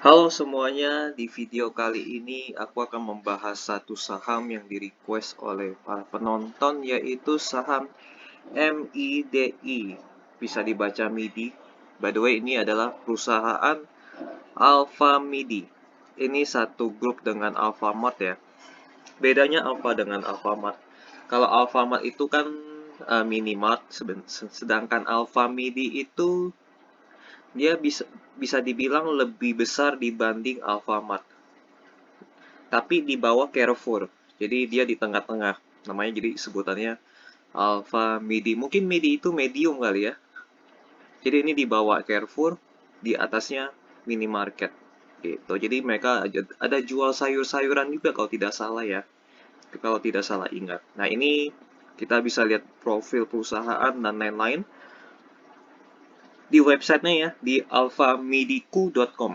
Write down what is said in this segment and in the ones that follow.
Halo semuanya, di video kali ini aku akan membahas satu saham yang di-request oleh para penonton, yaitu saham MIDI. Bisa dibaca MIDI. By the way, ini adalah perusahaan Alfa MIDI. Ini satu grup dengan Alfamart ya. Bedanya apa dengan Alfamart? Kalau Alfamart itu kan minimart, sedangkan Alfa MIDI itu dia bisa dibilang lebih besar dibanding Alfamart, tapi di bawah Carrefour. Jadi dia di tengah-tengah. Namanya jadi sebutannya Alfa Midi. Mungkin Midi itu medium kali ya. Jadi ini di bawah Carrefour, di atasnya minimarket. Gitu. Jadi mereka ada jual sayur-sayuran juga kalau tidak salah ya. Kalau tidak salah ingat. Nah, ini kita bisa lihat profil perusahaan dan lain-lain di websitenya ya, di alfamidiku.com.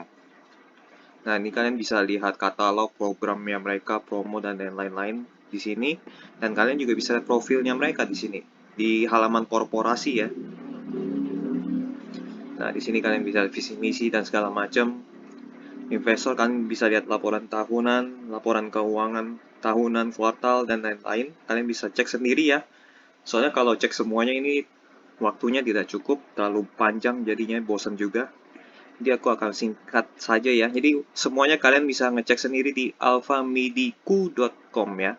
Nah, ini kalian bisa lihat katalog programnya mereka, promo dan lain-lain di sini. Dan kalian juga bisa lihat profilnya mereka di sini, di halaman korporasi ya. Nah, di sini kalian bisa lihat visi misi dan segala macam. Investor kalian bisa lihat laporan tahunan, laporan keuangan tahunan, kuartal dan lain-lain. Kalian bisa cek sendiri ya. Soalnya kalau cek semuanya ini waktunya tidak cukup, terlalu panjang jadinya bosan juga. Jadi aku akan singkat saja ya. Jadi semuanya kalian bisa ngecek sendiri di alfamidiku.com ya.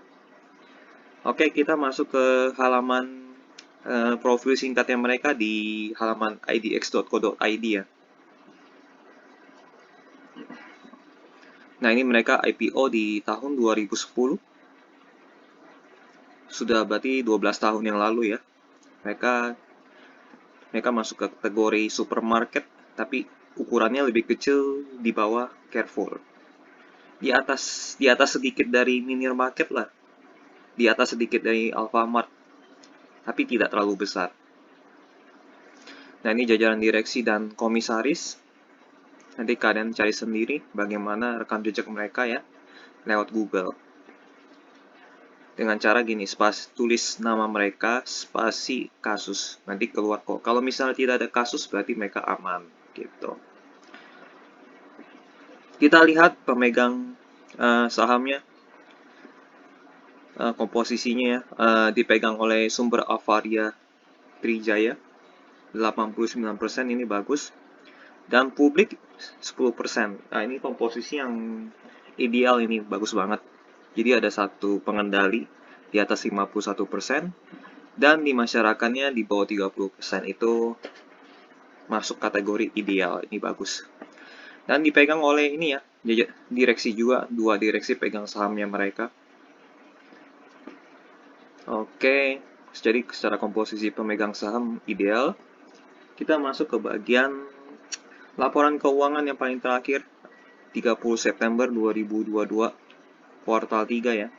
Oke, kita masuk ke halaman profil singkatnya mereka di halaman idx.co.id ya. Nah, ini mereka IPO di tahun 2010. Sudah berarti 12 tahun yang lalu ya. Mereka masuk ke kategori supermarket, tapi ukurannya lebih kecil di bawah Carrefour. Di atas sedikit dari minimarket lah. Di atas sedikit dari Alfamart, tapi tidak terlalu besar. Nah, ini jajaran direksi dan komisaris. Nanti kalian cari sendiri bagaimana rekam jejak mereka ya, lewat Google. Dengan cara gini, tulis nama mereka, spasi kasus. Nanti keluar kok. Kalau misalnya tidak ada kasus, berarti mereka aman. Gitu. Kita lihat pemegang sahamnya. Komposisinya ya, dipegang oleh Sumber Avaria Trijaya 89%, ini bagus, dan publik 10%. Nah, ini komposisi yang ideal, ini bagus banget. Jadi ada satu pengendali di atas 51%, dan di masyarakatnya di bawah 30%, itu masuk kategori ideal, ini bagus. Dan dipegang oleh ini ya, direksi juga, 2 direksi pegang sahamnya mereka. Oke, jadi secara komposisi pemegang saham ideal. Kita masuk ke bagian laporan keuangan yang paling terakhir, 30 September 2022, kuartal 3 ya.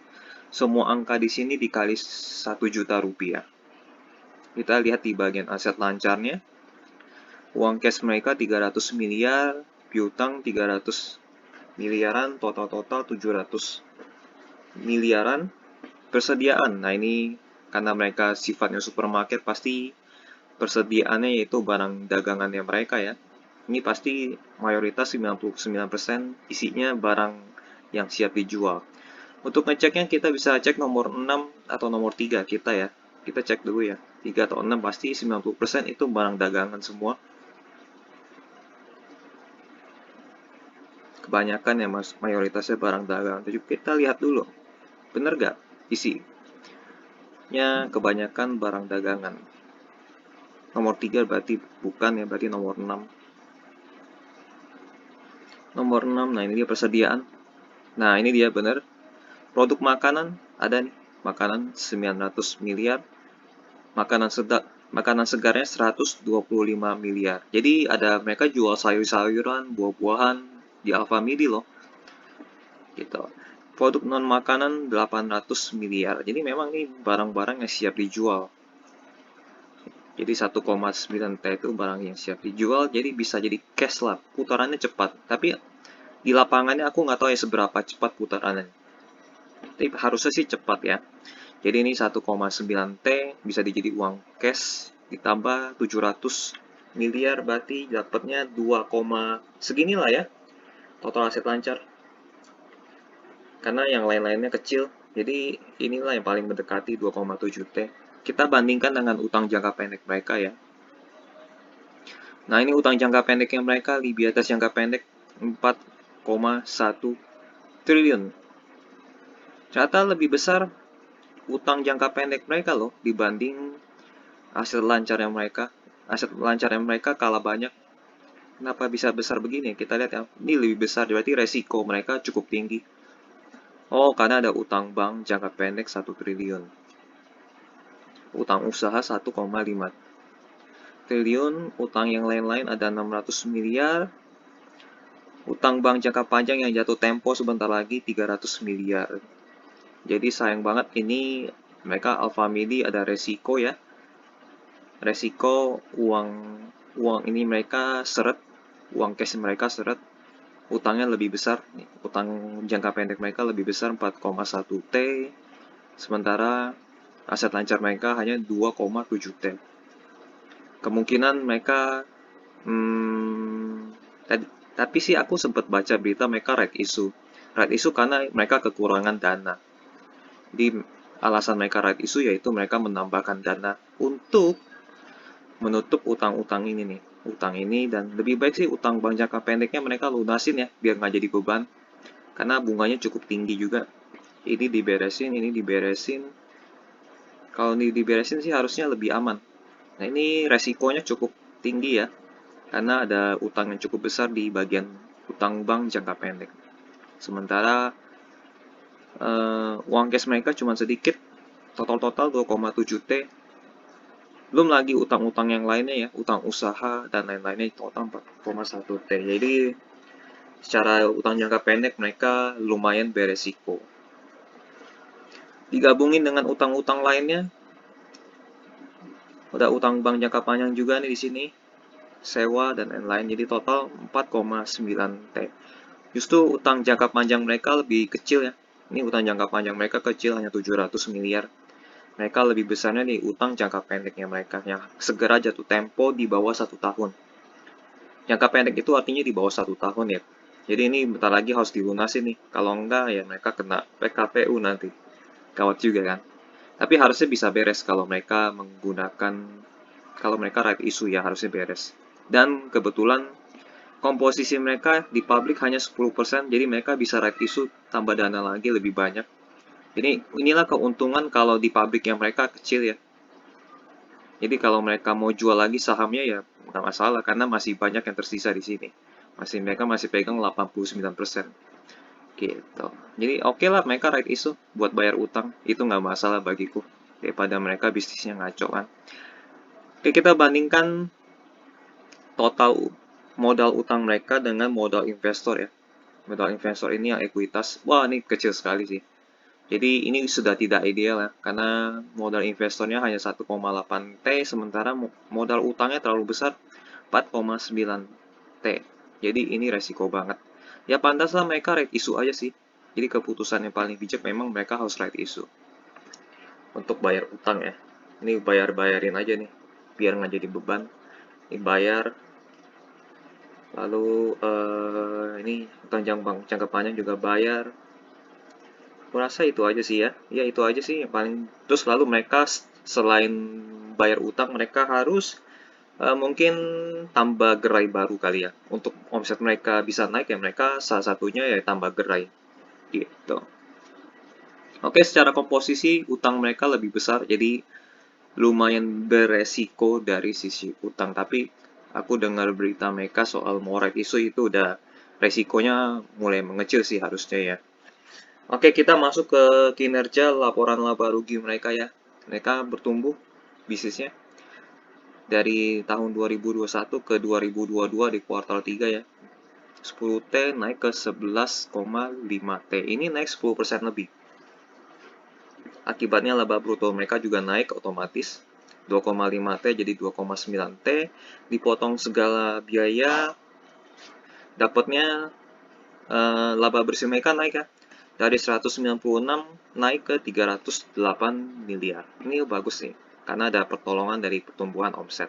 Semua angka di sini dikali 1 juta rupiah. Kita lihat di bagian aset lancarnya. Uang cash mereka 300 miliar, piutang 300 miliaran, total 700 miliaran. Persediaan, nah ini karena mereka sifatnya supermarket, pasti persediaannya yaitu barang dagangannya mereka ya. Ini pasti mayoritas 99% isinya barang yang siap dijual. Untuk ngeceknya kita bisa cek nomor 6 atau nomor 3 kita ya. Kita cek dulu ya. 3 atau 6 pasti 90% itu barang dagangan semua. Kebanyakan ya mas, mayoritasnya barang dagangan. Jadi kita lihat dulu. Bener gak isinya? Kebanyakan barang dagangan. Nomor 3 berarti bukan ya, berarti nomor 6. Nomor 6, nah ini dia persediaan. Nah ini dia bener. Produk makanan ada nih. Makanan 900 miliar. Makanan segarnya 125 miliar. Jadi ada mereka jual sayur-sayuran, buah-buahan di Alfamidi loh. Gitu. Produk non makanan 800 miliar. Jadi memang ini barang-barang yang siap dijual. Jadi 1,9 T itu barang yang siap dijual, jadi bisa jadi cash lah, putarannya cepat. Tapi di lapangannya aku nggak tahu ya seberapa cepat putarannya. Tapi harusnya sih cepat ya. Jadi ini 1,9 T bisa dijadi uang cash, ditambah 700 miliar berarti dapatnya 2, segini lah ya. total aset lancar. Karena yang lain-lainnya kecil, jadi inilah yang paling mendekati 2,7 T. Kita bandingkan dengan utang jangka pendek mereka ya. Nah, ini utang jangka pendeknya mereka, likuiditas jangka pendek 4,1 triliun. Ternyata lebih besar utang jangka pendek mereka loh dibanding aset lancar yang mereka. Aset lancar yang mereka kalah banyak. Kenapa bisa besar begini? Kita lihat ya. Ini lebih besar, berarti resiko mereka cukup tinggi. Oh, karena ada utang bank jangka pendek 1 triliun. Utang usaha 1,5 triliun, utang yang lain-lain ada 600 miliar. Utang bank jangka panjang yang jatuh tempo sebentar lagi 300 miliar. Jadi sayang banget ini mereka Alfamidi ada resiko ya. Resiko uang ini mereka seret, uang cash mereka seret. Utangnya lebih besar, utang jangka pendek mereka lebih besar 4,1 T. Sementara aset lancar mereka hanya 2,7 T. Kemungkinan mereka tapi sih aku sempat baca berita mereka right issue karena mereka kekurangan dana. Jadi alasan mereka right issue yaitu mereka menambahkan dana untuk menutup utang-utang ini nih, utang ini, dan lebih baik sih utang bank jangka pendeknya mereka lunasin ya biar nggak jadi beban karena bunganya cukup tinggi juga. Ini diberesin. Kalau ini diberesin sih harusnya lebih aman. Nah, ini resikonya cukup tinggi ya, karena ada utang yang cukup besar di bagian utang bank jangka pendek. Sementara uang cash mereka cuma sedikit, total 2,7 T. Belum lagi utang-utang yang lainnya ya, utang usaha dan lain-lainnya total 4,1 T. Jadi secara utang jangka pendek mereka lumayan beresiko. Digabungin dengan utang-utang lainnya, ada utang bank jangka panjang juga nih di sini, sewa dan lain-lain, jadi total 4,9 T. Justru utang jangka panjang mereka lebih kecil ya. Ini utang jangka panjang mereka kecil, hanya 700 miliar. Mereka lebih besarnya nih utang jangka pendeknya mereka yang segera jatuh tempo di bawah 1 tahun. Jangka pendek itu artinya di bawah 1 tahun ya. Jadi ini bentar lagi harus dilunasin nih. Kalau enggak ya mereka kena PKPU nanti. Gawat juga kan. Tapi harusnya bisa beres kalau mereka right issue ya harusnya beres. Dan kebetulan komposisi mereka di publik hanya 10%, jadi mereka bisa right issue tambah dana lagi lebih banyak. Jadi inilah keuntungan kalau di publik yang mereka kecil ya. Jadi kalau mereka mau jual lagi sahamnya ya nggak masalah karena masih banyak yang tersisa di sini. Mereka masih pegang 89%. Gitu. Jadi oke lah mereka right issue buat bayar utang, itu nggak masalah bagiku. Daripada mereka bisnisnya ngaco kan. Oke, kita bandingkan total modal utang mereka dengan modal investor ya. Modal investor ini yang ekuitas, wah ini kecil sekali sih. Jadi ini sudah tidak ideal ya, karena modal investornya hanya 1,8 T, sementara modal utangnya terlalu besar, 4,9 T. Jadi ini resiko banget. Ya pantaslah mereka right issue aja sih. Jadi keputusan yang paling bijak memang mereka harus right issue. Untuk bayar utang ya. Ini bayarin aja nih, biar nggak jadi beban. Ini bayar. Lalu ini utang jangka panjang juga bayar. Aku rasa itu aja sih ya. Ya itu aja sih yang paling. Terus lalu mereka selain bayar utang mereka harus mungkin tambah gerai baru kali ya. Untuk omset mereka bisa naik ya mereka salah satunya ya tambah gerai. Gitu. Oke, secara komposisi utang mereka lebih besar jadi lumayan beresiko dari sisi utang. Tapi aku dengar berita mereka soal mau right issue itu udah resikonya mulai mengecil sih harusnya ya. Oke, kita masuk ke kinerja laporan laba rugi mereka ya. Mereka bertumbuh bisnisnya dari tahun 2021 ke 2022 di kuartal 3 ya. 10T naik ke 11,5T. Ini naik 10% lebih. Akibatnya laba bruto mereka juga naik otomatis. 2,5T jadi 2,9T. Dipotong segala biaya, dapatnya laba bersih mereka naik ya. Dari 196 naik ke 308 miliar. Ini bagus nih, karena ada pertolongan dari pertumbuhan omset.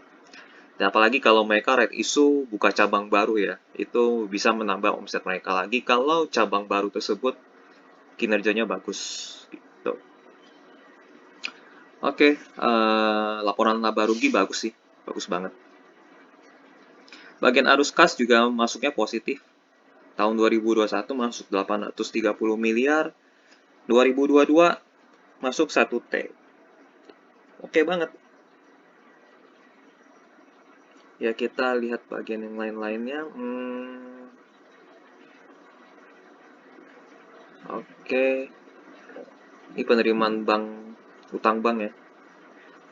Dan apalagi kalau mereka right issue buka cabang baru ya, itu bisa menambah omset mereka lagi kalau cabang baru tersebut kinerjanya bagus gitu. Oke, laporan laba rugi bagus sih, bagus banget. Bagian arus kas juga masuknya positif. Tahun 2021 masuk 830 miliar, 2022 masuk 1 T. Oke banget. Ya kita lihat bagian yang lain-lainnya. Oke, ini penerimaan bank, utang bank ya.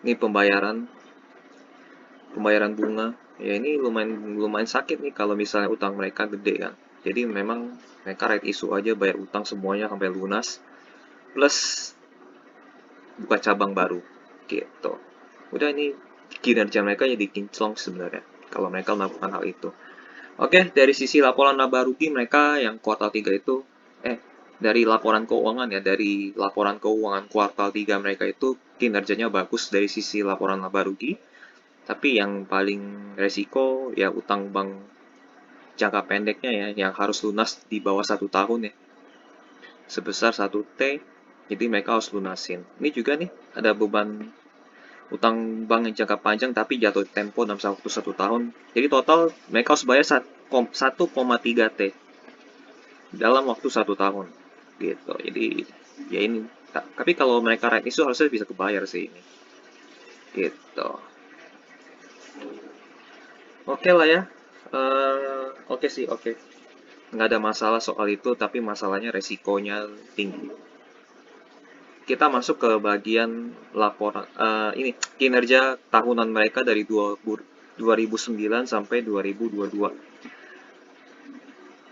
Ini pembayaran bunga. Ya ini lumayan sakit nih kalau misalnya utang mereka gede kan. Jadi memang mereka right issue aja bayar utang semuanya sampai lunas. Plus buka cabang baru gitu. Udah ini kinerja mereka jadi kinclong sebenarnya kalau mereka melakukan hal itu. Oke, dari sisi laporan laba rugi mereka yang kuartal 3 itu dari laporan keuangan ya, dari laporan keuangan kuartal 3 mereka itu kinerjanya bagus dari sisi laporan laba rugi. Tapi yang paling resiko ya utang bank jangka pendeknya ya, yang harus lunas di bawah 1 tahun ya, sebesar 1 T, jadi mereka harus lunasin. Ini juga nih ada beban utang bank yang jangka panjang tapi jatuh tempo dalam waktu 1 tahun. Jadi total mereka harus bayar 1,3 T dalam waktu 1 tahun gitu. Jadi ya ini, tapi kalau mereka right issue harusnya bisa kebayar sih ini gitu. Oke lah ya. Oke sih, oke. Nggak ada masalah soal itu, tapi masalahnya resikonya tinggi. Kita masuk ke bagian laporan ini kinerja tahunan mereka dari 2009 sampai 2022.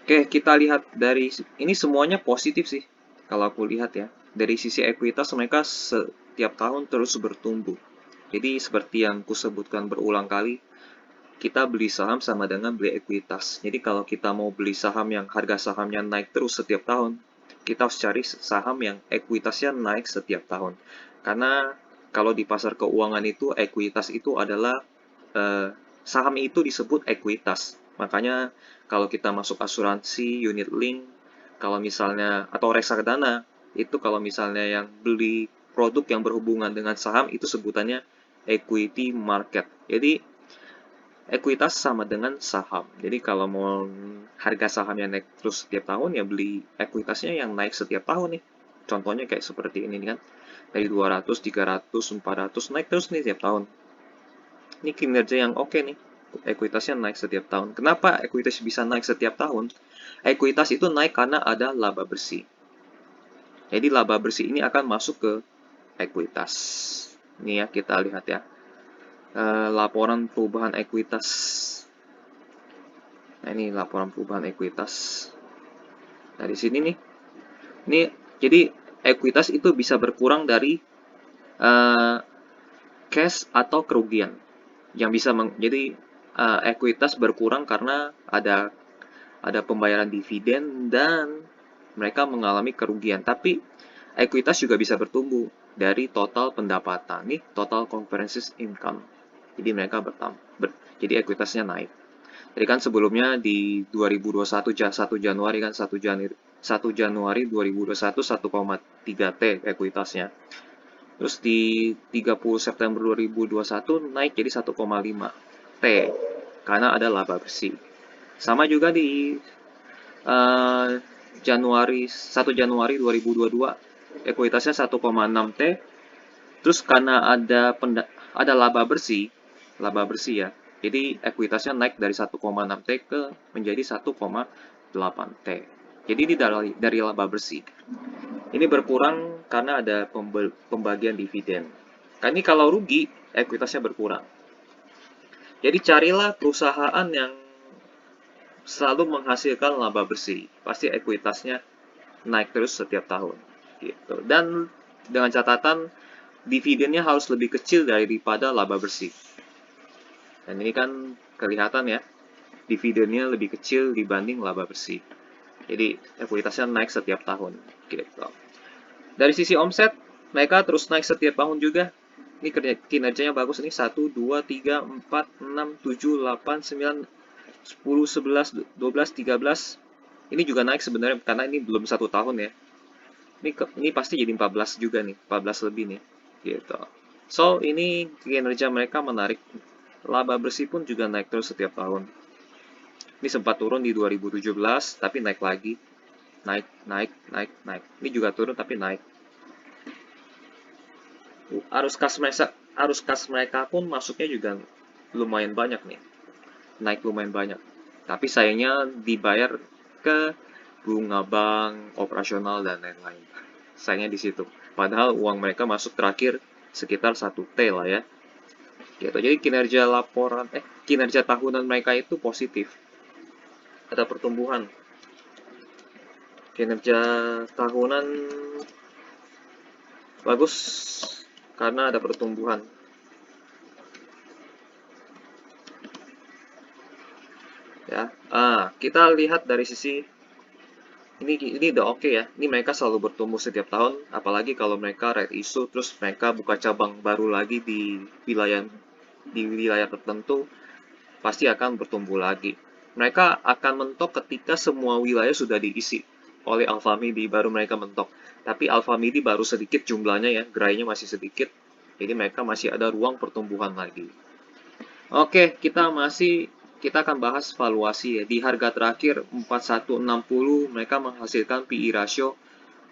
Oke, kita lihat dari ini semuanya positif sih. Kalau aku lihat ya, dari sisi ekuitas mereka setiap tahun terus bertumbuh. Jadi seperti yang kusebutkan berulang kali, kita beli saham sama dengan beli ekuitas. Jadi kalau kita mau beli saham yang harga sahamnya naik terus setiap tahun, kita harus cari saham yang ekuitasnya naik setiap tahun. Karena kalau di pasar keuangan itu ekuitas itu adalah saham itu disebut ekuitas. Makanya kalau kita masuk asuransi, unit link, kalau misalnya atau reksadana, itu kalau misalnya yang beli produk yang berhubungan dengan saham itu sebutannya equity market. Jadi ekuitas sama dengan saham. Jadi kalau mau harga sahamnya naik terus setiap tahun ya beli ekuitasnya yang naik setiap tahun nih. Contohnya kayak seperti ini kan. Dari 200, 300, 400 naik terus nih setiap tahun. Ini kinerja yang oke nih. Ekuitasnya naik setiap tahun. Kenapa ekuitas bisa naik setiap tahun? Ekuitas itu naik karena ada laba bersih. Jadi laba bersih ini akan masuk ke ekuitas. Ini ya kita lihat ya. Laporan perubahan ekuitas. Nah, ini laporan perubahan ekuitas. Nah, di sini nih. Ini jadi ekuitas itu bisa berkurang dari cash atau kerugian. Yang bisa jadi ekuitas berkurang karena ada pembayaran dividen dan mereka mengalami kerugian. Tapi ekuitas juga bisa bertumbuh dari total pendapatan. Nih, total comprehensive income. Jadi mereka jadi ekuitasnya naik. Jadi kan sebelumnya di 2021 1 Januari kan 1 Januari 2021 1,3 T ekuitasnya. Terus di 30 September 2021 naik jadi 1,5 T karena ada laba bersih. Sama juga di Januari 1 Januari 2022 ekuitasnya 1,6 T. Terus karena ada laba bersih ya. Jadi ekuitasnya naik dari 1,6 T ke menjadi 1,8 T. Jadi ini dari laba bersih. Ini berkurang karena ada pembagian dividen. Kan ini kalau rugi, ekuitasnya berkurang. Jadi carilah perusahaan yang selalu menghasilkan laba bersih. Pasti ekuitasnya naik terus setiap tahun. Gitu. Dan dengan catatan dividennya harus lebih kecil daripada laba bersih. Dan ini kan kelihatan ya, dividennya lebih kecil dibanding laba bersih. Jadi ekuitasnya naik setiap tahun. Gitu. Dari sisi omset, mereka terus naik setiap tahun juga. Ini kinerjanya bagus nih, 1, 2, 3, 4, 6, 7, 8, 9, 10, 11, 12, 13. Ini juga naik sebenarnya karena ini belum 1 tahun ya. Ini pasti jadi 14 juga nih, 14 lebih nih. Gitu. So, ini kinerja mereka menarik. Laba bersih pun juga naik terus setiap tahun. Ini sempat turun di 2017, tapi naik lagi. Naik, naik, naik, naik. Ini juga turun tapi naik. Arus kas mereka pun masuknya juga lumayan banyak nih. Naik lumayan banyak. Tapi sayangnya dibayar ke bunga bank, operasional, dan lain-lain. Sayangnya di situ. Padahal uang mereka masuk terakhir sekitar 1 T lah ya. Gitu. Jadi kinerja tahunan mereka itu positif. Ada pertumbuhan. Kinerja tahunan bagus karena ada pertumbuhan. Ya, kita lihat dari sisi ini udah oke ya. Ini mereka selalu bertumbuh setiap tahun, apalagi kalau mereka right issue terus mereka buka cabang baru lagi di wilayah tertentu, pasti akan bertumbuh lagi. Mereka akan mentok ketika semua wilayah sudah diisi oleh Alfamidi, baru mereka mentok. Tapi Alfamidi baru sedikit jumlahnya ya, gerainya masih sedikit. Jadi mereka masih ada ruang pertumbuhan lagi. Oke, kita akan bahas valuasi ya. Di harga terakhir 4160 mereka menghasilkan PE ratio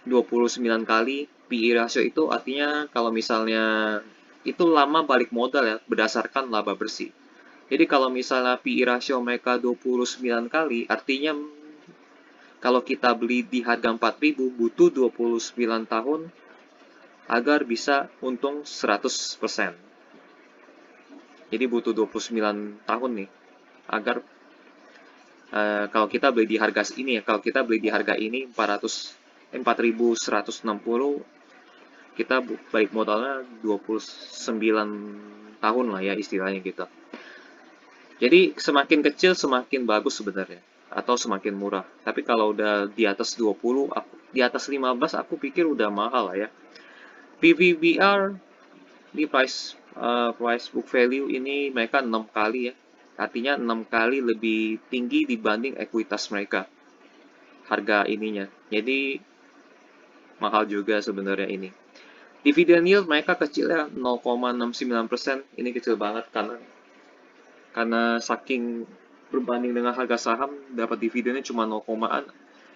29 kali. PE ratio itu artinya kalau misalnya itu lama balik modal ya, berdasarkan laba bersih. Jadi kalau misalnya PE ratio mereka 29 kali, artinya kalau kita beli di harga 4.000 butuh 29 tahun agar bisa untung 100%. Jadi butuh 29 tahun nih agar kalau kita beli di harga ini ya, kalau kita beli di harga ini 4.160, kita balik modalnya 29 tahun lah ya istilahnya gitu. Jadi semakin kecil semakin bagus sebenarnya, atau semakin murah. Tapi kalau udah di atas 20, di atas 15 aku pikir udah mahal lah ya. PVBR di price book value ini mereka 6 kali ya. Artinya 6 kali lebih tinggi dibanding ekuitas mereka. Harga ininya. Jadi mahal juga sebenarnya ini. Dividend yield mereka kecil ya, 0,69%. Ini kecil banget karena saking berbanding dengan harga saham dapat dividennya cuma 0,an.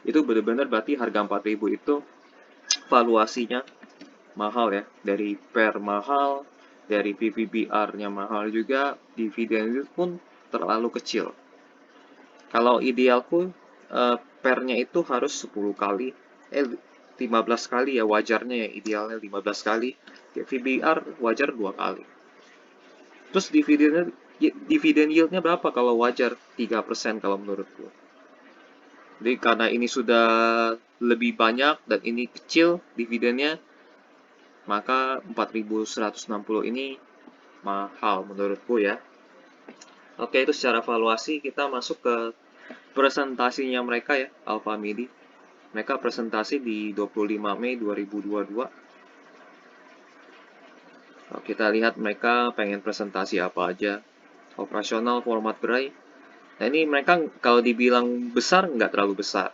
Itu benar-benar berarti harga 4.000 itu valuasinya mahal ya. Dari PER mahal, dari PVBR-nya mahal juga, dividen yield pun terlalu kecil. Kalau idealku PER-nya itu harus 10 kali, 15 kali ya wajarnya ya, idealnya 15 kali. VBR wajar 2 kali. Terus dividen yield-nya berapa kalau wajar? 3% kalau menurutku. Jadi karena ini sudah lebih banyak dan ini kecil dividennya, maka 4.160 ini mahal menurutku ya. Oke, itu secara valuasi. Kita masuk ke presentasinya mereka ya, Alfamidi. Mereka presentasi di 25 Mei 2022. Kita lihat mereka pengen presentasi apa aja. Operasional format berai. Nah ini mereka kalau dibilang besar nggak terlalu besar.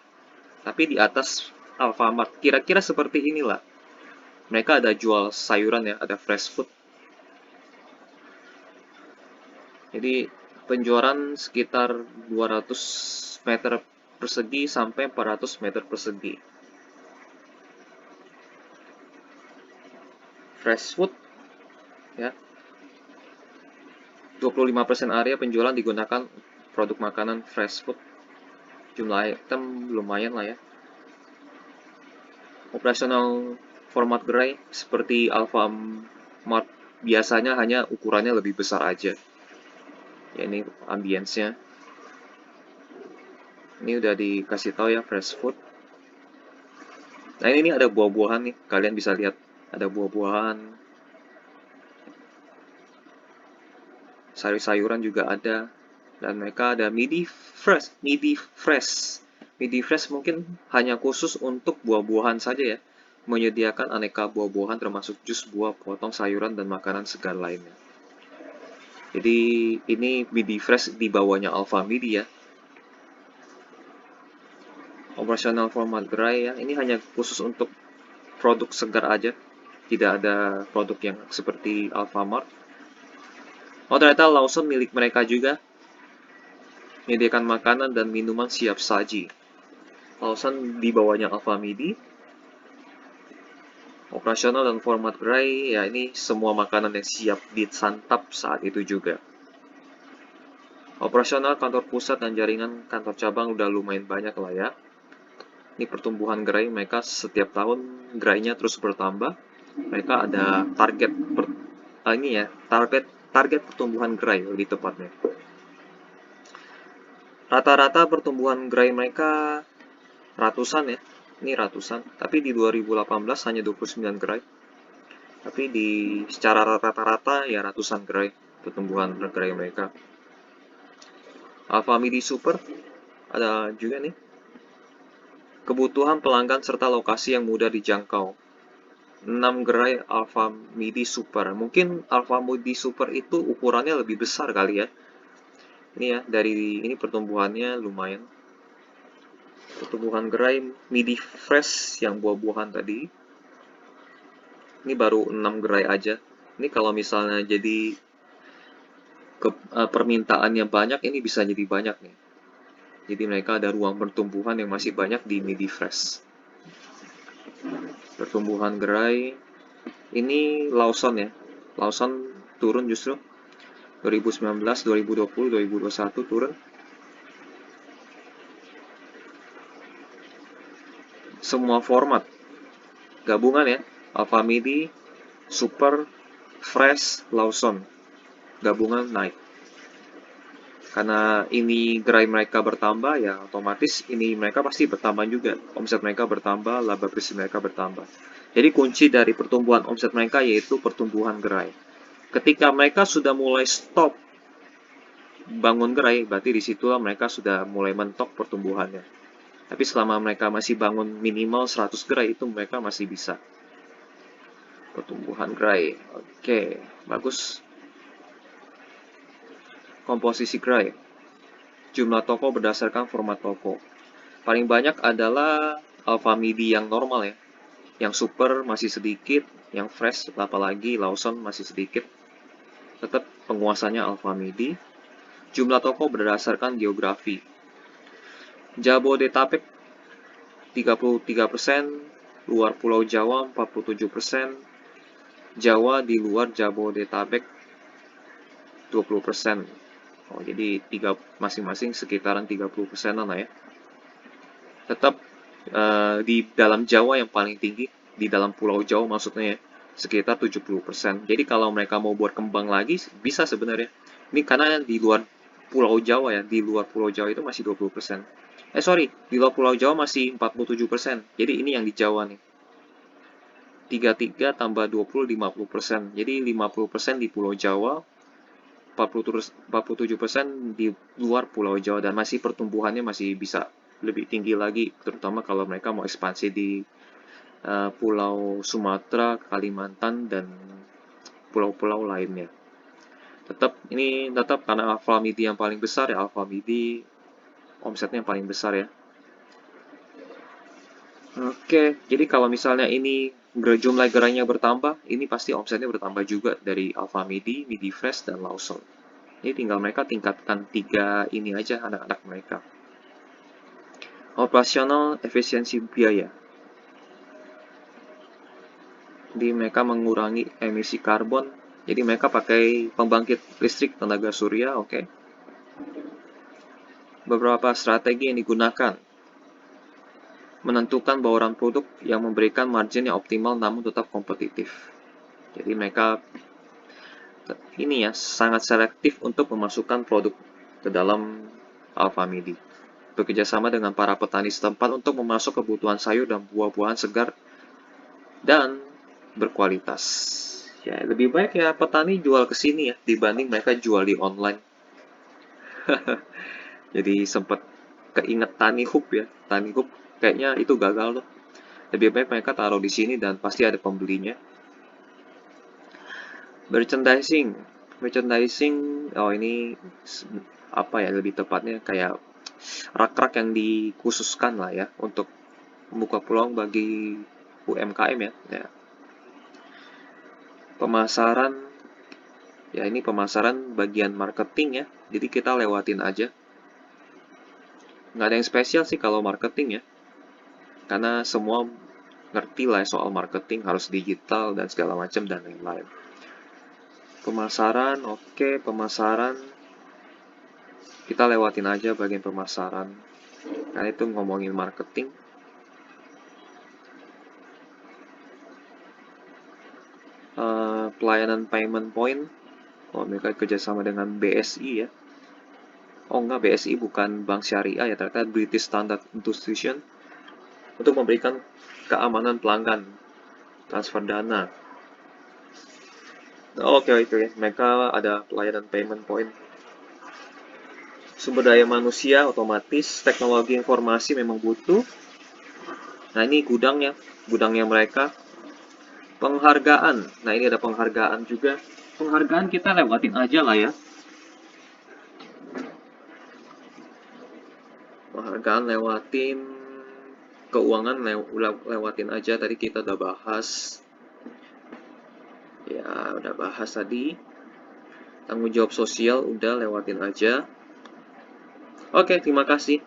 Tapi di atas Alfamart. Kira-kira seperti inilah. Mereka ada jual sayuran ya, ada fresh food. Jadi penjualan sekitar 200 meter persegi sampai 400 meter persegi. Fresh food ya. 25% area penjualan digunakan produk makanan fresh food. Jumlah item lumayan lah ya. Operasional format gerai seperti Alfamart biasanya hanya ukurannya lebih besar aja. Ya ini ambience-nya. Ini udah dikasih tahu ya fresh food. Nah ini ada buah-buahan nih, kalian bisa lihat ada buah-buahan, sayur-sayuran juga ada, dan mereka ada midi fresh. Midi fresh mungkin hanya khusus untuk buah-buahan saja ya. menyediakan aneka buah-buahan termasuk jus buah, potong sayuran, dan makanan segar lainnya. Jadi ini Midi Fresh di bawahnya Alfamidi ya. Operasional format gerai ya, ini hanya khusus untuk produk segar aja. Tidak ada produk yang seperti Alfamart. Oh ternyata Lawson milik mereka juga. Menyediakan makanan dan minuman siap saji. Lawson di bawahnya Alfamidi. Operasional dan format gerai, ya ini semua makanan yang siap disantap saat itu juga. Operasional kantor pusat dan jaringan kantor cabang udah lumayan banyak lah ya. Ini pertumbuhan gerai mereka setiap tahun gerainya terus bertambah. Mereka ada target target pertumbuhan gerai lebih tepatnya. Rata-rata pertumbuhan gerai mereka ratusan ya. Ini ratusan, tapi di 2018 hanya 29 gerai. Tapi secara rata-rata ya ratusan gerai pertumbuhan gerai mereka. Alfamidi Super ada juga nih. Kebutuhan pelanggan serta lokasi yang mudah dijangkau. 6 gerai Alfamidi Super. Mungkin Alfamidi Super itu ukurannya lebih besar kali ya. Ini ya, dari ini pertumbuhannya lumayan. Pertumbuhan gerai Midi Fresh yang buah-buahan tadi. Ini baru 6 gerai aja. Ini kalau misalnya jadi permintaannya banyak, ini bisa jadi banyak nih. Jadi mereka ada ruang pertumbuhan yang masih banyak di Midi Fresh. Pertumbuhan gerai. Ini Lawson ya. Lawson turun justru. 2019, 2020, 2021 turun. Semua format. Gabungan ya. Alfamidi, Super, Fresh, Lawson. Gabungan naik. Karena ini gerai mereka bertambah, ya otomatis ini mereka pasti bertambah juga. Omset mereka bertambah, laba bersih mereka bertambah. Jadi kunci dari pertumbuhan omset mereka yaitu pertumbuhan gerai. Ketika mereka sudah mulai stop bangun gerai, berarti disitulah mereka sudah mulai mentok pertumbuhannya. Tapi selama mereka masih bangun minimal 100 gerai, itu mereka masih bisa. Pertumbuhan gerai. Oke, bagus. Komposisi gerai. Jumlah toko berdasarkan format toko. Paling banyak adalah Alfamidi yang normal ya. Yang Super masih sedikit, yang Fresh apalagi Lawson masih sedikit. Tetap penguasanya Alfamidi. Jumlah toko berdasarkan geografi. Jabodetabek 33%, luar Pulau Jawa 47%, Jawa di luar Jabodetabek 20%. Oh, jadi masing-masing sekitaran 30%-an lah ya. Tetap di dalam Jawa yang paling tinggi, di dalam Pulau Jawa maksudnya ya, sekitar 70%. Jadi kalau mereka mau buat kembang lagi, bisa sebenarnya. Ini karena di luar Pulau Jawa ya, di luar Pulau Jawa itu masih 20%. Di luar Pulau Jawa masih 47%. Jadi ini yang di Jawa nih. 33 tambah 20, 50%. Jadi 50% di Pulau Jawa, 47% di luar Pulau Jawa, dan masih pertumbuhannya masih bisa lebih tinggi lagi, terutama kalau mereka mau ekspansi di Pulau Sumatera, Kalimantan, dan pulau-pulau lainnya. Tetap karena Alfamidi yang paling besar ya, Alfamidi omsetnya yang paling besar ya. Oke, jadi kalau misalnya ini jumlah gerainya bertambah, ini pasti omsetnya bertambah juga dari Alfamidi, Midi Fresh, dan Lawson. Ini tinggal mereka tingkatkan 3 ini aja anak-anak mereka. Operasional efisiensi biaya. Jadi mereka mengurangi emisi karbon. Jadi mereka pakai pembangkit listrik tenaga surya, oke. Beberapa strategi yang digunakan. Menentukan bauran produk yang memberikan margin yang optimal namun tetap kompetitif. Jadi mereka ini ya sangat selektif untuk memasukkan produk ke dalam Alfamidi. Bekerjasama dengan para petani setempat untuk memasuk kebutuhan sayur dan buah-buahan segar dan berkualitas. Ya, lebih baik ya petani jual ke sini ya dibanding mereka jual di online. Jadi sempat keinget Tani Hub ya. Tani Hub kayaknya itu gagal tuh. Lebih baik mereka taruh di sini dan pasti ada pembelinya. Merchandising, oh ini apa ya, lebih tepatnya kayak rak-rak yang dikhususkan lah ya untuk membuka peluang bagi UMKM ya. Ya. Pemasaran, ya ini pemasaran bagian marketing ya. Jadi kita lewatin aja. Nggak ada yang spesial sih kalau marketing ya. Karena semua ngerti lah soal marketing, harus digital dan segala macam dan lain-lain. Pemasaran, oke, pemasaran. Kita lewatin aja bagian pemasaran. Karena itu ngomongin marketing. Pelayanan payment point. Oh, mereka kerjasama dengan BSI ya. Oh enggak, BSI bukan bank syariah ya, ternyata British Standard Institution untuk memberikan keamanan pelanggan transfer dana. Oke, itu ya, mereka ada pelayanan payment point. Sumber daya manusia otomatis, teknologi informasi memang butuh. Nah ini gudangnya mereka. Penghargaan, nah ini ada penghargaan juga. Penghargaan kita lewatin aja lah ya. Penghargaan lewatin, keuangan lewatin aja, tadi kita udah bahas. Ya, udah bahas tadi. Tanggung jawab sosial udah lewatin aja. Oke, terima kasih.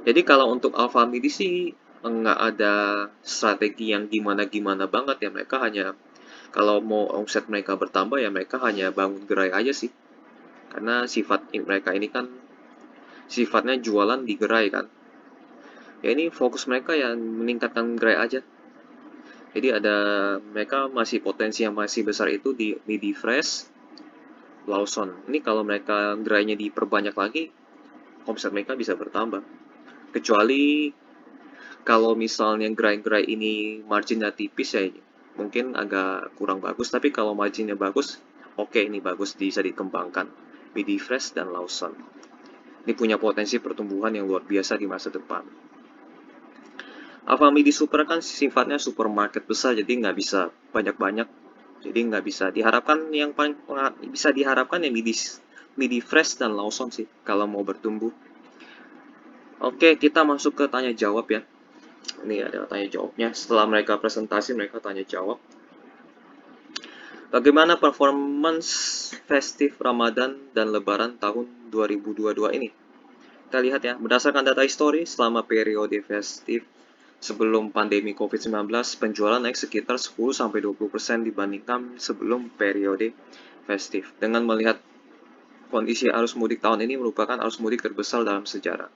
Jadi kalau untuk Alfamidi sih nggak ada strategi yang gimana-gimana banget ya. Mereka hanya, kalau mau omset mereka bertambah ya mereka hanya bangun gerai aja sih. Karena sifat mereka ini kan sifatnya jualan di gerai kan. Ya ini fokus mereka yang meningkatkan gerai aja. Jadi ada, mereka masih potensi yang masih besar itu di Midi Fresh, Lawson. Ini kalau mereka gerainya diperbanyak lagi, omset mereka bisa bertambah. Kecuali kalau misalnya gerai-gerai ini marginnya tipis ya mungkin agak kurang bagus. Tapi kalau marginnya bagus, oke, ini bagus, bisa dikembangkan. Midi Fresh dan Lawson. Ini punya potensi pertumbuhan yang luar biasa di masa depan. Alfamidi Super kan sifatnya supermarket besar, jadi nggak bisa banyak-banyak. Jadi nggak bisa diharapkan, yang paling bisa diharapkan ya Midi Fresh dan Lawson sih kalau mau bertumbuh. Oke, kita masuk ke tanya jawab ya. Ini ada tanya jawabnya. Setelah mereka presentasi, mereka tanya jawab. Bagaimana performance festif Ramadan dan Lebaran tahun 2022 ini? Kita lihat ya, berdasarkan data histori selama periode festif sebelum pandemi COVID-19, penjualan naik sekitar 10-20% dibandingkan sebelum periode festif. Dengan melihat kondisi arus mudik tahun ini merupakan arus mudik terbesar dalam sejarah.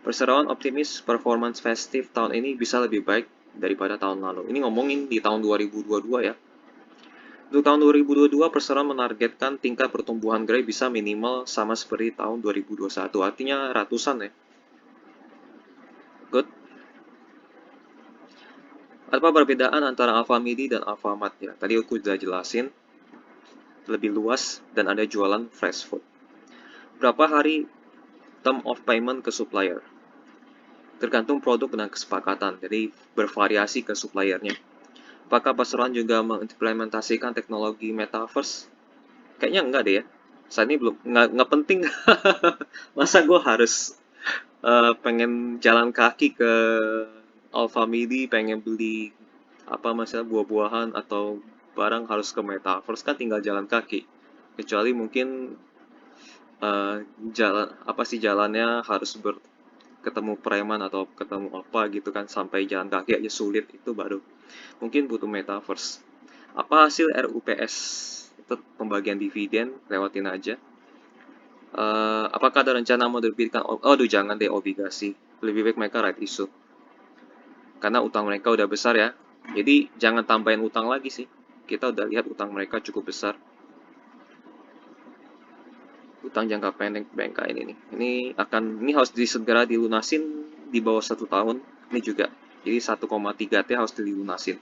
Perseroan optimis performance festif tahun ini bisa lebih baik daripada tahun lalu. Ini ngomongin di tahun 2022 ya. Untuk tahun 2022, perseroan menargetkan tingkat pertumbuhan gerai bisa minimal sama seperti tahun 2021. Artinya ratusan ya. Good. Apa perbedaan antara Alfamidi dan Alfamart ya? Tadi aku sudah jelasin lebih luas dan ada jualan fresh food. Berapa hari term of payment ke supplier? Tergantung produk dan kesepakatan, jadi bervariasi ke suppliernya. Apakah perseroan juga mengimplementasikan teknologi metaverse? Kayaknya enggak deh ya. Saat ini belum, nggak penting. Masa gue harus pengen jalan kaki ke Alfamidi, pengen beli apa misalnya buah-buahan atau barang harus ke metaverse, kan tinggal jalan kaki. Kecuali mungkin jalan apa sih, jalannya harus ketemu preman atau ketemu apa gitu kan, sampai jalan kaki aja sulit, itu baru mungkin butuh metaverse. Apa hasil RUPS? Itu pembagian dividen, lewatin aja. Apakah ada rencana mau menerbitkan, aduh jangan deh obligasi, lebih baik mereka right issue karena utang mereka udah besar ya. Jadi jangan tambahin utang lagi sih, kita udah lihat utang mereka cukup besar. Utang jangka pendek BNK ini harus segera dilunasin di bawah 1 tahun ini juga. Jadi 1,3 T harus dilunasin.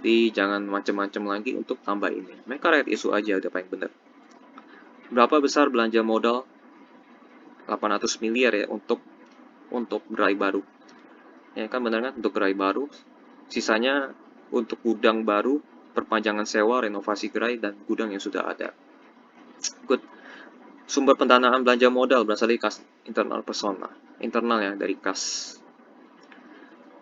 Jadi jangan macam-macam lagi untuk tambah ini. Mereka right issue aja udah paling bener. Berapa besar belanja modal? 800 miliar ya untuk gerai baru. Ya kan benar kan, untuk gerai baru. Sisanya untuk gudang baru, perpanjangan sewa, renovasi gerai, dan gudang yang sudah ada. Good. Sumber pendanaan belanja modal berasal dari kas internal persona. Internal ya, dari kas.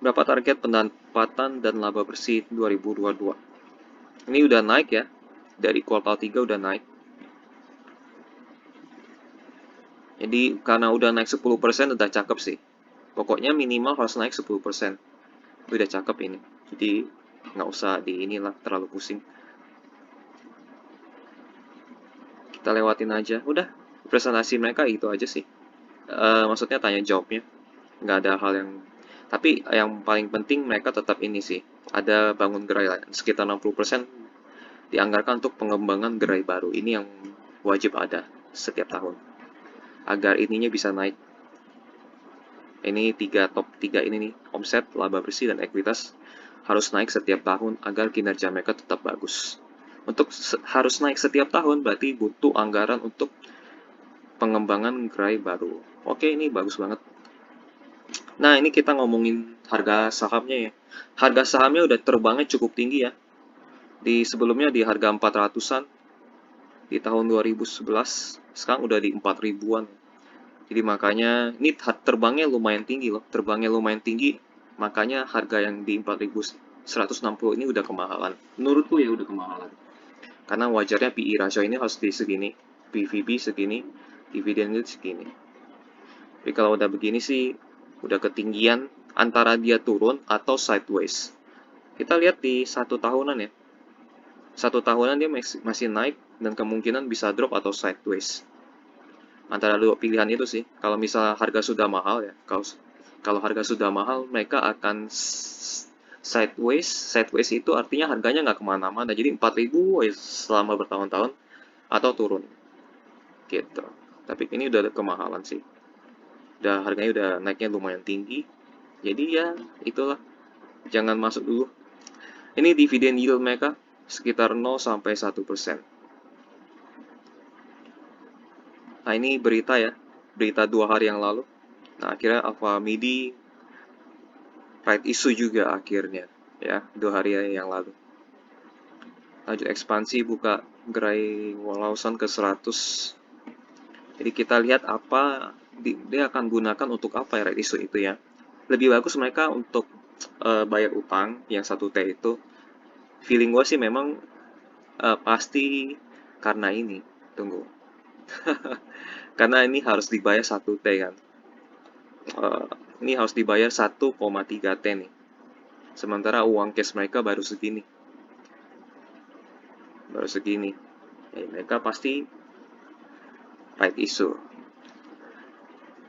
Berapa target pendapatan dan laba bersih 2022? Ini udah naik ya. Dari kuartal 3 udah naik. Jadi karena udah naik 10% udah cakep sih. Pokoknya minimal harus naik 10%. Udah cakep ini. Jadi nggak usah di inilah terlalu pusing. Kita lewatin aja. Udah, presentasi mereka itu aja sih. Maksudnya tanya jawabnya. Nggak ada hal yang... Tapi yang paling penting mereka tetap ini sih. Ada bangun gerai sekitar 60% dianggarkan untuk pengembangan gerai baru. Ini yang wajib ada setiap tahun. Agar ininya bisa naik. Ini top 3 ini nih, omset, laba bersih, dan ekuitas harus naik setiap tahun agar kinerja mereka tetap bagus. Untuk harus naik setiap tahun berarti butuh anggaran untuk pengembangan gerai baru. Oke, ini bagus banget. Nah, ini kita ngomongin harga sahamnya ya. Harga sahamnya udah terbangnya cukup tinggi ya. Di sebelumnya di harga 400-an di tahun 2011, sekarang udah di 4 ribuan. Jadi makanya ini terbangnya lumayan tinggi loh, terbangnya lumayan tinggi, makanya harga yang di 4.160 ini udah kemahalan. Menurutku ya udah kemahalan. Karena wajarnya PE ratio ini harus di segini, PVB segini, dividen itu segini. Tapi kalau udah begini sih, udah ketinggian antara dia turun atau sideways. Kita lihat di 1 tahunan ya. 1 tahunan dia masih naik dan kemungkinan bisa drop atau sideways. Antara dua pilihan itu sih. Kalau misalnya harga sudah mahal ya, kalau harga sudah mahal, mereka akan sideways. Sideways itu artinya harganya nggak kemana-mana. Jadi 4.000 selama bertahun-tahun atau turun. Gitu. Tapi ini udah kemahalan sih. Harganya udah naiknya lumayan tinggi. Jadi ya itulah. Jangan masuk dulu. Ini dividen yield mereka sekitar 0-1%. Nah ini berita ya. Berita 2 hari yang lalu. Nah akhirnya Alfamidi right issue juga akhirnya ya 2 hari yang lalu. Lanjut ekspansi buka gerai Lawson ke 100. Jadi kita lihat apa dia akan gunakan untuk apa ya right issue itu ya. Lebih bagus mereka untuk bayar utang yang 1T itu. Feeling gue sih memang pasti karena ini. Tunggu. Karena ini harus dibayar 1T kan. Ini harus dibayar 1,3T nih. Sementara uang cash mereka baru segini. Mereka pasti right issue.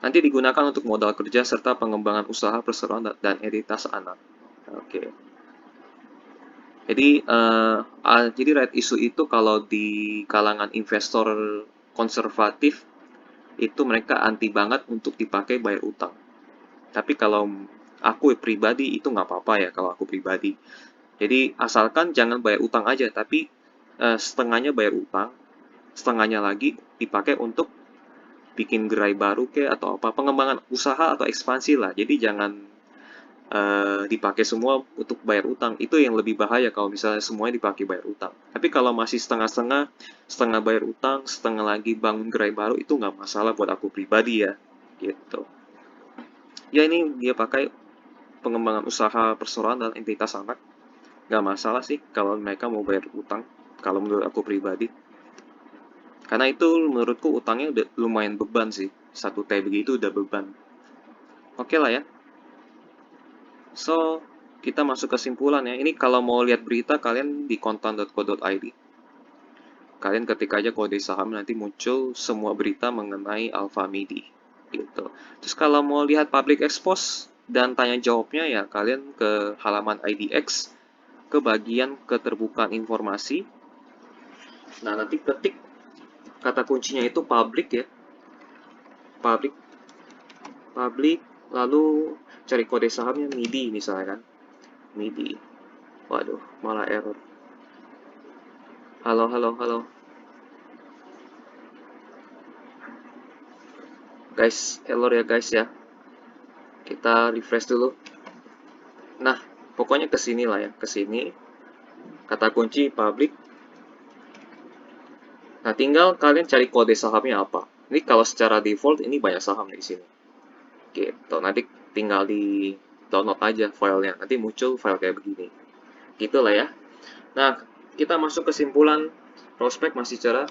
Nanti digunakan untuk modal kerja serta pengembangan usaha perseroan dan entitas anak. Oke. Jadi right issue itu kalau di kalangan investor konservatif itu mereka anti banget untuk dipakai bayar utang. Tapi kalau aku pribadi itu nggak apa-apa ya kalau aku pribadi. Jadi asalkan jangan bayar utang aja, tapi setengahnya bayar utang, setengahnya lagi dipakai untuk bikin gerai baru atau apa, pengembangan usaha atau ekspansi lah. Jadi jangan dipakai semua untuk bayar utang. Itu yang lebih bahaya kalau misalnya semuanya dipakai bayar utang. Tapi kalau masih setengah-setengah, setengah bayar utang, setengah lagi bangun gerai baru, itu nggak masalah buat aku pribadi ya. Gitu. Ya ini dia pakai pengembangan usaha perseroan dan entitas anak. Nggak masalah sih kalau mereka mau bayar utang. Kalau menurut aku pribadi. Karena itu menurutku utangnya udah lumayan beban sih. 1T begitu udah beban. Oke lah ya. So, kita masuk kesimpulan ya. Ini kalau mau lihat berita kalian di kontan.co.id. Kalian ketik aja kode saham nanti muncul semua berita mengenai Alfamidi. Gitu. Terus kalau mau lihat public expose dan tanya jawabnya ya kalian ke halaman IDX ke bagian keterbukaan informasi. Nah, nanti ketik kata kuncinya itu public ya. Public, lalu cari kode sahamnya MIDI misalnya kan. MIDI. Waduh, malah error. Halo. Guys, error ya guys ya. Kita refresh dulu. Nah, pokoknya ke sini lah ya, ke sini. Kata kunci public. Nah, tinggal kalian cari kode sahamnya apa. Ini kalau secara default ini banyak saham di sini. Gitu. Nanti tinggal di download aja filenya. Nanti muncul file kayak begini. Gitu lah ya. Nah, kita masuk kesimpulan prospek masih cerah.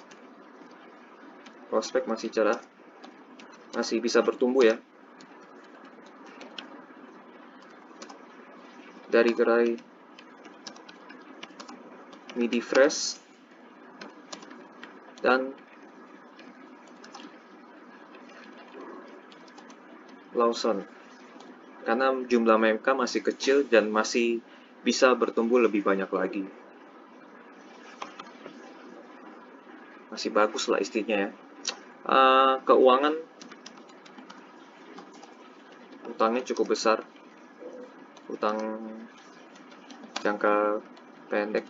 Prospek masih cerah. Masih bisa bertumbuh ya. Dari gerai midi fresh dan Lawson. Karena jumlah mereka masih kecil dan masih bisa bertumbuh lebih banyak lagi. Masih bagus lah istilahnya ya. Keuangan utangnya cukup besar. Utang jangka pendek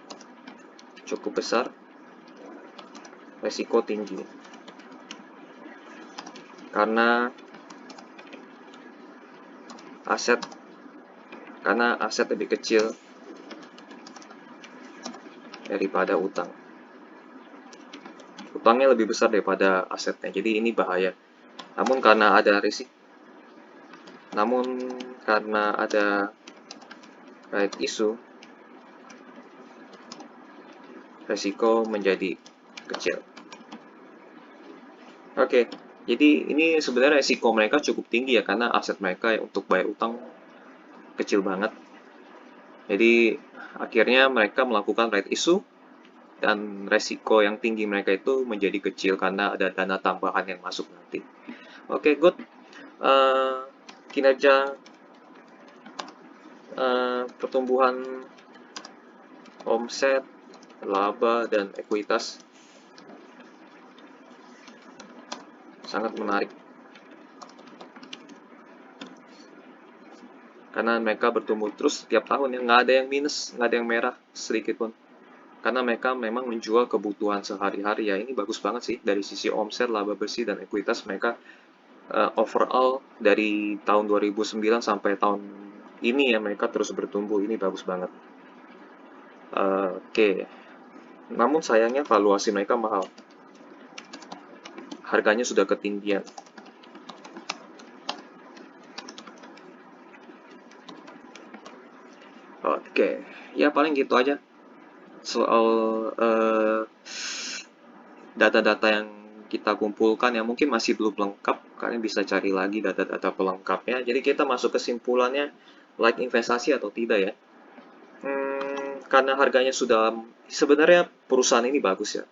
cukup besar. Resiko tinggi. Karena aset lebih kecil daripada utang. Utangnya lebih besar daripada asetnya, jadi ini bahaya. Namun karena ada right issue, resiko menjadi kecil. Oke, jadi ini sebenarnya resiko mereka cukup tinggi ya, karena aset mereka untuk bayar utang kecil banget. Jadi akhirnya mereka melakukan right issue dan resiko yang tinggi mereka itu menjadi kecil karena ada dana tambahan yang masuk nanti. Oke, good. Kinerja pertumbuhan omset, laba, dan ekuitas sangat menarik. Karena mereka bertumbuh terus setiap tahun ya, nggak ada yang minus, nggak ada yang merah sedikit pun. Karena mereka memang menjual kebutuhan sehari-hari ya, ini bagus banget sih dari sisi omset, laba bersih, dan ekuitas mereka overall dari tahun 2009 sampai tahun ini ya mereka terus bertumbuh, ini bagus banget. Oke. Namun sayangnya valuasi mereka mahal. Harganya sudah ketinggian. Oke, ya paling gitu aja soal data-data yang kita kumpulkan yang mungkin masih belum lengkap. Kalian bisa cari lagi data-data pelengkapnya. Jadi kita masuk kesimpulannya like investasi atau tidak ya. Karena harganya sudah, sebenarnya perusahaan ini bagus ya.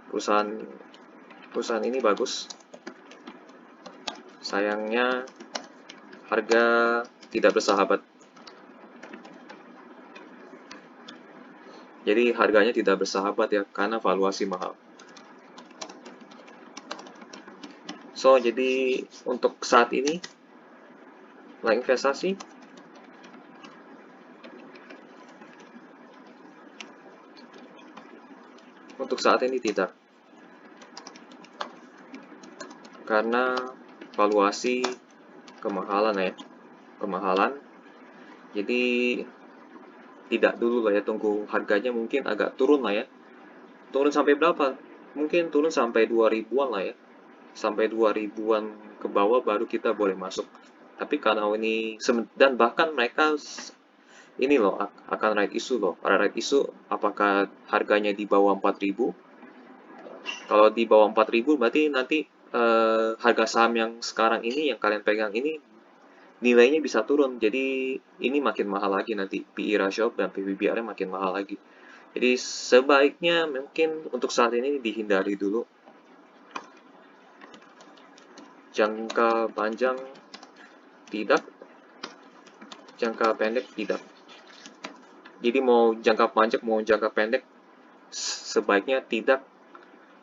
Perusahaan ini bagus. Sayangnya harga tidak bersahabat. Jadi harganya tidak bersahabat ya karena valuasi mahal. So, jadi untuk saat ini like investasi untuk saat ini tidak. Karena valuasi kemahalan ya. Kemahalan. Jadi tidak dulu lah ya, tunggu harganya mungkin agak turun lah ya. Turun sampai berapa? Mungkin turun sampai 2000-an lah ya. Sampai 2000-an ke bawah baru kita boleh masuk. Tapi karena ini, dan bahkan mereka ini loh akan right issue loh. Right issue apakah harganya di bawah 4000? Kalau di bawah 4000 berarti nanti harga saham yang sekarang ini yang kalian pegang ini nilainya bisa turun. Jadi ini makin mahal lagi nanti. PE ratio dan PBBR-nya makin mahal lagi. Jadi sebaiknya mungkin untuk saat ini dihindari dulu. Jangka panjang tidak, jangka pendek tidak. Jadi mau jangka panjang mau jangka pendek sebaiknya tidak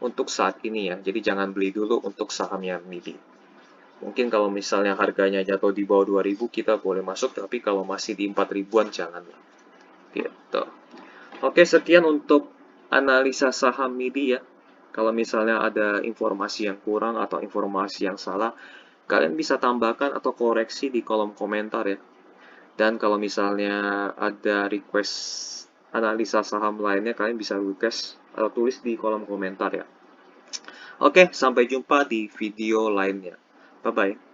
untuk saat ini ya. Jadi jangan beli dulu untuk sahamnya MIDI. Mungkin kalau misalnya harganya jatuh di bawah 2000 kita boleh masuk, tapi kalau masih di 4000-an jangan. Gitu. Oke, sekian untuk analisa saham MIDI ya. Kalau misalnya ada informasi yang kurang atau informasi yang salah, kalian bisa tambahkan atau koreksi di kolom komentar ya. Dan kalau misalnya ada request analisa saham lainnya, kalian bisa request atau tulis di kolom komentar ya. Oke, sampai jumpa di video lainnya. Bye-bye.